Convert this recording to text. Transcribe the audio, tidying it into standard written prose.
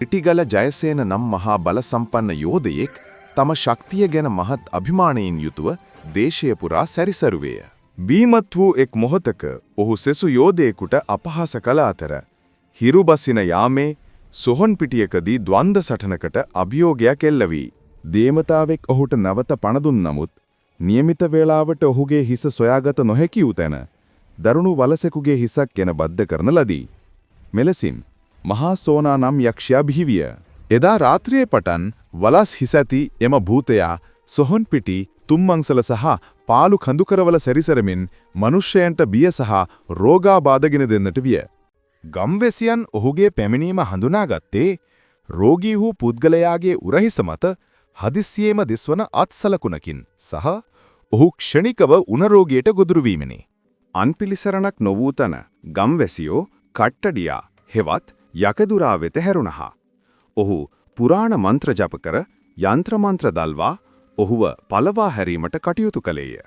ඉටිගල ජයසේන නම් මහා බල සම්පන්න යෝධයෙක් තම ශක්තිය ගැන මහත් අභිමානයෙන් යුතුව දේශය පුරා සැරිසරුවේය. බීමත් වූ එක් මොහොතක ඔහු සෙසු යෝධයෙකුට අපහාස කළ අතර හිරු බසින යාමේ සොහොන් පිටියකදී ද්වන්ද සටනකට අභියෝගයක් එල්ල වී දේවතාවෙක් ඔහුට නැවත පණ දුන් නමුත් નિયમિત වේලාවට ඔහුගේ හිස සොයාගත නොහැකි වූ තැන දරුණු වලසෙකුගේ හිසක් ගැන බද්ධ කරන ලදී. මෙලෙසින් මහා සෝනා නම් යක්ෂයා බිහිවිය. එදා රාත්‍රියේ පටන් වලස් හිස ඇති එම භූතයා සොහොන් පිටි තුම්මංසල සහ පාලු කඳුකරවල සැරිසරමින් මනුෂ්‍යයන්ට බිය සහ රෝගාබාධගෙන දෙන්නට විය. ගම්වැසියන් ඔහුගේ පැමිණීම හඳුනාගත්තේ රෝගී වූ පුද්ගලයාගේ උරහිස මත හදිස්සියේම දිස්වන අත්සලකුණකින් සහ ඔහු ක්ෂණිකව උණරෝගයට ගොදුරු වීමෙනි. අන්පිලිසරණක් නොවූ තන ගම්වැසියෝ කට්ටඩියා හෙවත් යකදුරා වෙත හැරුණහ. ඔහු පුරාණ මන්ත්‍ර ජප කර යන්ත්‍ර මන්ත්‍ර දල්වා ඔහුව පළවා හැරීමට කටයුතු කළේය.